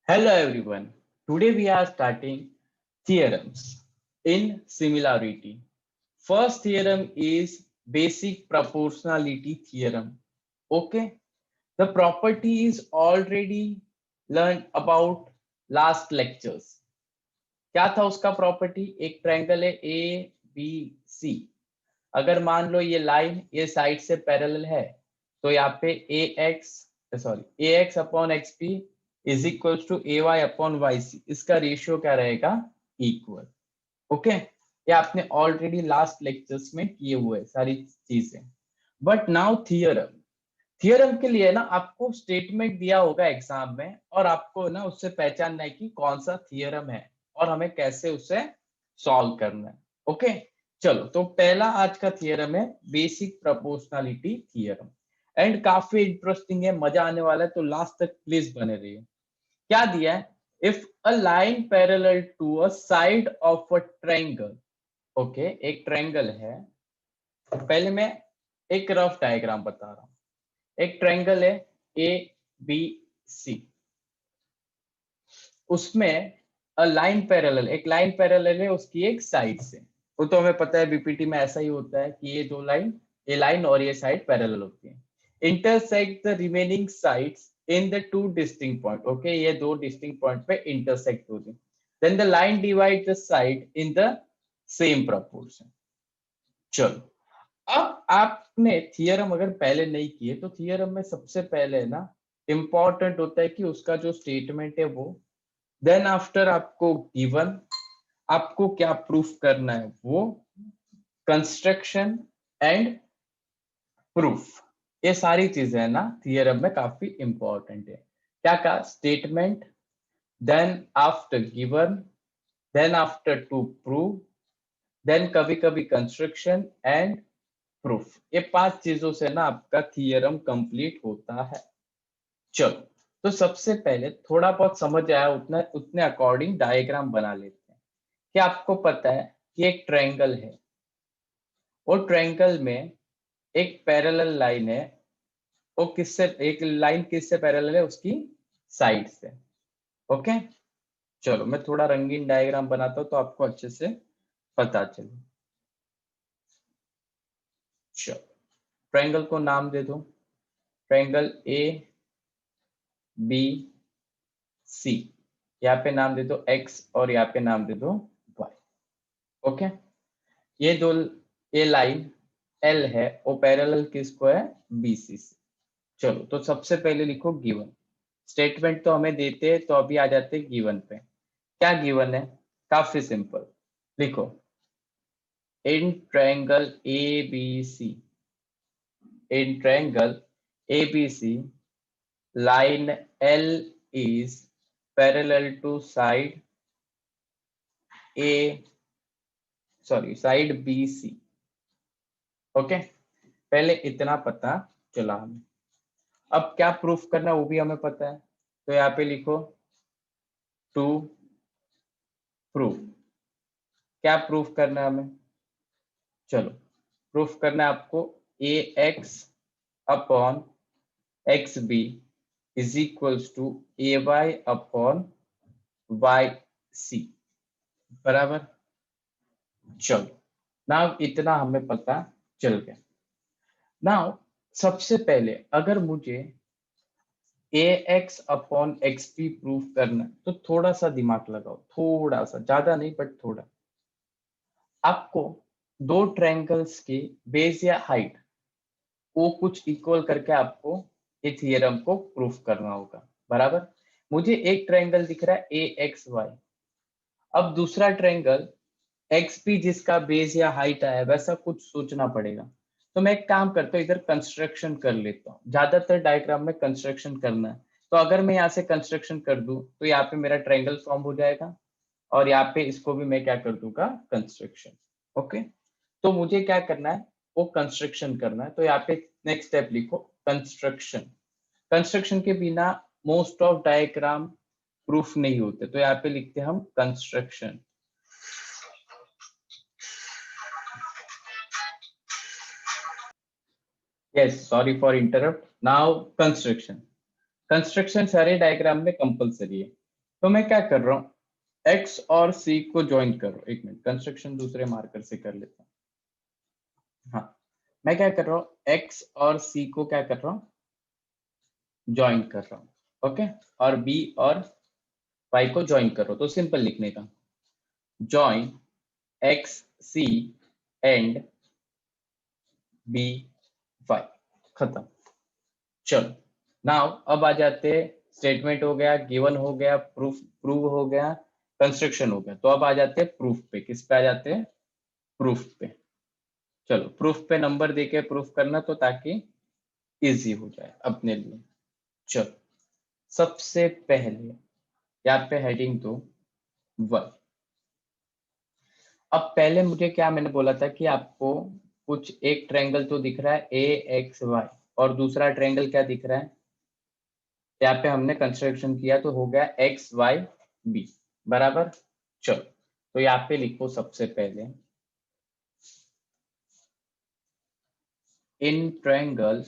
Hello everyone. Today we are starting theorems in similarity. First theorem is basic proportionality theorem. Okay. The property is already learned about last lectures. क्या था उसका property? एक triangle है ए B सी। अगर मान लो ये line ये side से पैरेलल है तो यहाँ पे A X upon X P is equal to A Y upon Y C, इसका रेशियो क्या रहेगा? इक्वल। ओके, ये आपने ऑलरेडी लास्ट लेक्चर्स में किए हुए सारी चीजें। But now theorem. थियरम के लिए ना आपको स्टेटमेंट दिया होगा एग्जाम में और आपको ना उससे पहचानना है कि कौन सा थियरम है और हमें कैसे उसे सॉल्व करना है। ओके, चलो तो पहला आज का थियरम है बेसिक प्रोपोर्शनलिटी थियरम एंड काफी इंटरेस्टिंग है, मजा आने वाला है, तो लास्ट तक प्लीज बने रहिए। क्या दिया है? If a line parallel to a side of a triangle. Okay, एक ट्रायंगल है। पहले मैं एक रफ डायग्राम बता रहा हूं। एक ट्रायंगल है ए बी सी, उसमें अ लाइन पैरेलल, एक लाइन पैरेलल है उसकी एक साइड से। वो तो हमें पता है, बीपीटी में ऐसा ही होता है कि ये लाइन और ये साइड पैरेलल होती है। Intersect the remaining sides in the two distinct point. Okay, ये दो डिस्टिंक्ट पॉइंट पे इंटरसेक्ट होती है। Then the line divide the side in the same proportion. चलो, अब आपने थियरम अगर पहले नहीं किए तो थियरम में सबसे पहले ना इंपॉर्टेंट होता है कि उसका जो स्टेटमेंट है वो, देन आफ्टर आपको गिवन, आपको क्या प्रूफ करना है वो, कंस्ट्रक्शन एंड प्रूफ। ये सारी चीजें है ना थियरम में काफी इंपॉर्टेंट है। क्या का statement, then after given, then after to prove, then कभी कभी कंस्ट्रक्शन एंड प्रूफ। ये पांच चीजों से ना आपका थियरम कंप्लीट होता है। चलो, तो सबसे पहले थोड़ा बहुत समझ आया उतना उतने अकॉर्डिंग डायग्राम बना लेते हैं। क्या आपको पता है कि एक ट्रायंगल है और ट्रायंगल में एक पैरेलल लाइन है। वो किससे, एक लाइन किससे पैरेलल है? उसकी साइड से। ओके, चलो मैं थोड़ा रंगीन डायग्राम बनाता हूं तो आपको अच्छे से पता चले। चलो, ट्रायंगल को नाम दे दो, ट्रायंगल ए बी सी। यहाँ पे नाम दे दो एक्स और यहाँ पे नाम दे दो वाई। ओके, ये दो, ये लाइन एल है वो पैरेलल किसको है? बीसी से। चलो, तो सबसे पहले लिखो गिवन। स्टेटमेंट तो हमें देते हैं तो अभी आ जाते हैं गिवन पे। क्या गिवन है? काफी सिंपल, लिखो in triangle A B C, in triangle A B C line L is parallel to side BC। Okay, पहले इतना पता चला हमें। अब क्या प्रूफ करना है वो भी हमें पता है, तो यहाँ पे लिखो टू प्रूफ। क्या प्रूफ करना है हमें? चलो, प्रूफ करना है आपको A X upon X B is equals to A Y upon Y C, बराबर। चलो, नाउ इतना हमें पता चल गया। नाउ सबसे पहले अगर मुझे A X upon X P proof करना है तो थोड़ा सा दिमाग लगाओ, थोड़ा सा, ज्यादा नहीं बट थोड़ा। आपको दो ट्रायंगल्स की बेस या हाइट वो कुछ इक्वल करके आपको ये थियरम को प्रूफ करना होगा, बराबर। मुझे एक ट्रायंगल दिख रहा है ए एक्स वाई, अब दूसरा ट्रायंगल एक्सपी जिसका बेस या हाइट आया वैसा कुछ सोचना पड़ेगा। तो मैं एक काम करता हूँ, इधर कंस्ट्रक्शन कर लेता हूँ। ज्यादातर डायग्राम में कंस्ट्रक्शन करना है, तो अगर मैं यहाँ से कंस्ट्रक्शन कर दूं तो यहाँ पे मेरा ट्रायंगल फॉर्म हो जाएगा और यहाँ पे इसको भी मैं क्या कर दूंगा? कंस्ट्रक्शन। ओके, तो मुझे क्या करना है? वो कंस्ट्रक्शन करना है, तो यहाँ पे नेक्स्ट स्टेप लिखो कंस्ट्रक्शन। कंस्ट्रक्शन के बिना मोस्ट ऑफ डायग्राम प्रूफ नहीं होते, तो यहाँ पे लिखते हैं हम construction. Yes, sorry for interrupt. Now construction. Construction सारे डायग्राम में कंपलसरी है। तो मैं क्या कर रहा हूँ, x और c को ज्वाइन कर रहा हूँ। एक मिनट, कंस्ट्रक्शन दूसरे मार्कर से कर लेता हूँ। हाँ, मैं क्या कर रहा हूँ, x और c को क्या कर रहा हूँ, ज्वाइन कर रहा हूँ। ओके, और b और y को ज्वाइन कर रहा हूँ। तो सिंपल लिखने का, join x c and b y, खत्म। चलो नाउ अब आ जाते हैं, स्टेटमेंट हो गया, गिवन हो गया, प्रूव हो गया, कंस्ट्रक्शन हो गया। तो अब आ जाते हैं प्रूफ पे। किस पे आ जाते हैं, प्रूफ पे। चलो प्रूफ पे नंबर देके प्रूफ करना, तो ताकि इजी हो जाए अपने लिए। चलो सबसे पहले यहाँ पे हेडिंग तो 1। अब पहले मुझे क्या मैंने बोला था कि आपको कुछ एक ट्रायंगल तो दिख रहा है ए एक्स वाई, और दूसरा ट्रायंगल क्या दिख रहा है, यहाँ पे हमने कंस्ट्रक्शन किया तो हो गया एक्स वाई बी, बराबर। चलो तो यहाँ पे लिखो सबसे पहले, in triangle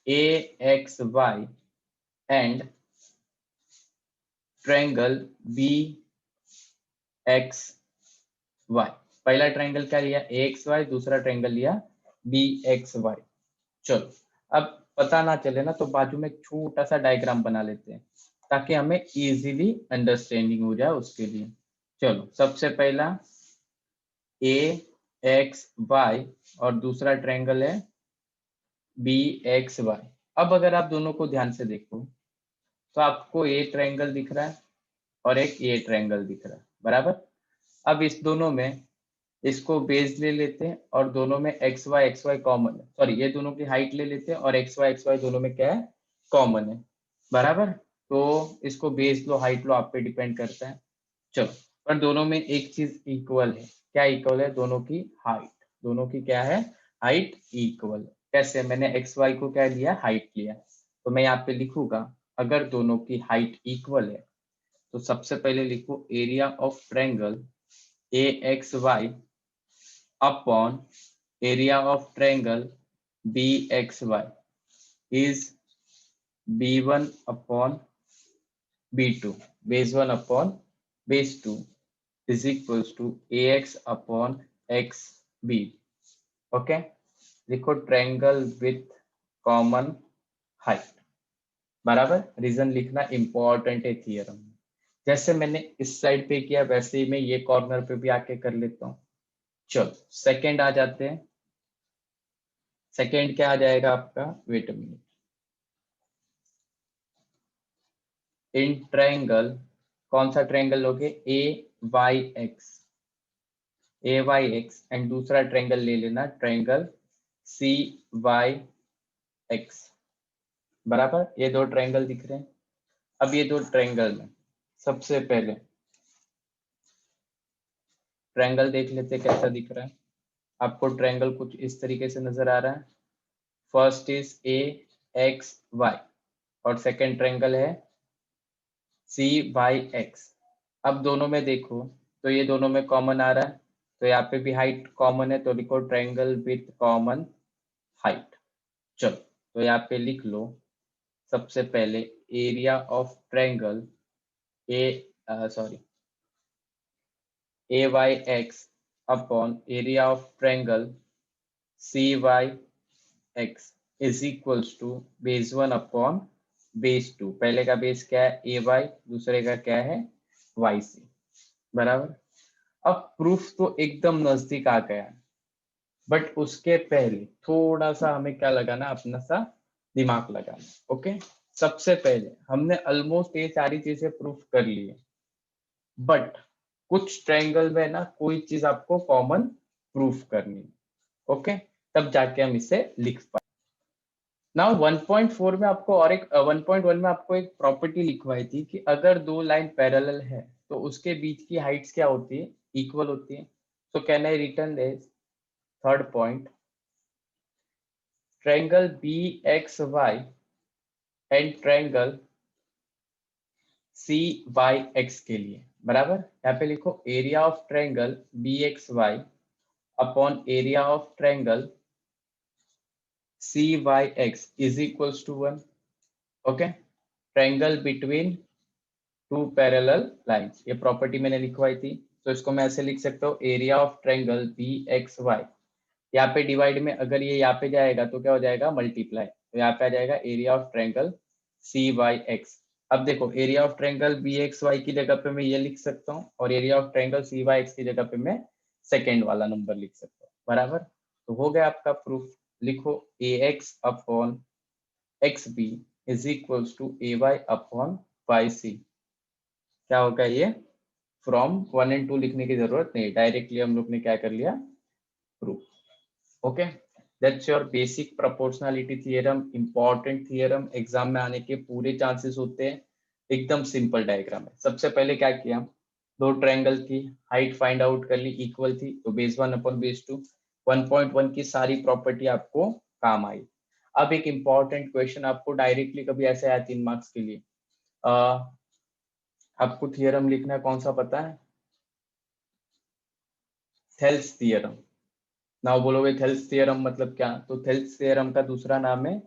A X Y and triangle B X Y. पहला ट्रायंगल क्या लिया, ए एक्स वाई, दूसरा ट्रायंगल लिया बी एक्स वाई। चलो अब पता ना चले ना, तो बाजू में छोटा सा डायग्राम बना लेते हैं ताकि हमें इजीली अंडरस्टैंडिंग हो जाए उसके लिए। चलो सबसे पहला ए एक्स वाई और दूसरा ट्रायंगल है बी एक्स वाई। अब अगर आप दोनों को ध्यान से देखो तो आपको ए ट्रायंगल दिख रहा है और एक ए ट्रायंगल दिख रहा है, बराबर। अब इस दोनों में इसको बेस ले लेते हैं और दोनों में एक्स वाई कॉमन है, सॉरी ये दोनों की हाइट ले लेते हैं और एक्स वाई दोनों में क्या है, कॉमन है, बराबर। तो इसको बेस लो हाइट लो, आप पे डिपेंड करता है। चलो पर दोनों में एक चीज इक्वल है, क्या इक्वल है, दोनों की हाइट। दोनों की क्या है, हाइट इक्वल है। कैसे, मैंने एक्स वाई को क्या लिया, हाइट लिया। तो मैं यहाँ पे लिखूंगा, अगर दोनों की हाइट इक्वल है तो सबसे पहले लिखो area of triangle A X Y upon area of triangle B X Y is b1 upon b2, base 1 upon base 2 is equals to ax upon xb। Okay, लिखो ट्रायंगल विथ कॉमन हाइट, बराबर। Reason लिखना important है theorem में। जैसे मैंने इस side पे किया वैसे ही मैं ये कॉर्नर पे भी आके कर लेता हूँ। चलो सेकंड आ जाते हैं। सेकंड क्या आ जाएगा आपका, वेट अ मिनट, इन ट्रायंगल, कौन सा ट्रायंगल लोगे, A Y X, A Y X and दूसरा ट्रायंगल ले लेना ट्रायंगल सी वाई एक्स, बराबर। ये दो ट्रायंगल दिख रहे हैं। अब ये दो ट्रायंगल में सबसे पहले ट्रायंगल देख लेते हैं कैसा दिख रहा है। आपको ट्रायंगल कुछ इस तरीके से नजर आ रहा है। First is A X Y और सेकंड ट्रायंगल है सी वाई एक्स। अब दोनों में देखो तो ये दोनों में कॉमन आ रहा है, तो यहाँ पे भी हाइट कॉमन है, तो लिखो ट्रायंगल विथ कॉमन हाइट। चलो तो यहाँ पे लिख लो सबसे पहले area of triangle A, sorry, A Y X upon area of triangle C Y X is equals to base 1 upon base 2। पहले का बेस क्या है, ए वाई, दूसरे का क्या है, वाई सी, बराबर। अब प्रूफ तो एकदम नजदीक आ गया है, बट उसके पहले थोड़ा सा हमें क्या लगाना, अपना सा दिमाग लगाना। ओके, सबसे पहले हमने ऑलमोस्ट ये सारी चीजें प्रूफ कर ली है, बट कुछ ट्रायंगल में ना कोई चीज आपको कॉमन प्रूफ करनी है। ओके, तब जाके हम इसे लिख पाए। नाउ 1.4 में आपको और एक 1.1 में आपको एक प्रॉपर्टी लिखवाई थी कि अगर दो लाइन पैरेलल है तो उसके बीच की हाइट्स क्या होती है, इक्वल होती है। So can I return this, third point, triangle B X Y and triangle C Y X के लिए, बराबर। यहाँ पे लिखो area of triangle B X Y upon area of triangle C Y X is equals to 1। Okay, triangle between two parallel lines, ये property मैंने लिखवाई थी, तो इसको मैं ऐसे लिख सकता हूँ area of triangle B X Y, यहाँ पे डिवाइड में अगर ये यहाँ पे जाएगा तो क्या हो जाएगा मल्टीप्लाई, तो यहाँ पे आ जाएगा area of triangle C Y X. अब देखो area of triangle B X Y की जगह पे मैं ये लिख सकता हूँ और area of triangle C Y X की जगह पे मैं सेकेंड वाला नंबर लिख सकता हूँ, बराबर। तो हो गया आपका प्रूफ। लिखो A X upon X B is equals to A Y upon Y C. क्या होगा ये, फ्रॉम 1 and 2 लिखने की जरूरत नहीं, डायरेक्टली हम लोग ने क्या कर लिया, proof. Okay, that's your basic proportionality theorem, important theorem, exam में आने के पूरे चांसेस होते हैं। एकदम सिंपल डायग्राम है। सबसे पहले क्या किया, दो ट्रायंगल की हाइट फाइंड आउट कर ली, इक्वल थी, तो बेस 1 अपॉन बेस 2, 1.1 की सारी प्रॉपर्टी आपको काम आई। अब एक इंपॉर्टेंट क्वेश्चन आपको डायरेक्टली कभी ऐसे आया 3 मार्क्स के लिए, आपको थियरम लिखना है, कौन सा पता है, थेल्स थियरम। नाउ बोलोगे थेल्स थियरम मतलब क्या, तो थेल्स थियरम का दूसरा नाम है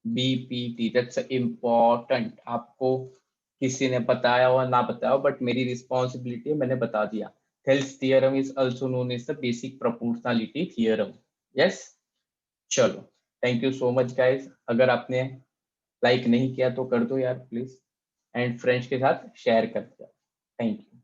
बीपीटी। दैट्स इम्पोर्टेंट, आपको किसी ने बताया और ना बताया, बट मेरी रिस्पॉन्सिबिलिटी है, मैंने बता दिया। Thales theorem is also known as the basic proportionality theorem. Yes, चलो, thank you so much guys. अगर आपने लाइक नहीं किया तो कर दो यार प्लीज, एंड फ्रेंड्स के साथ शेयर कर दिया। Thank you.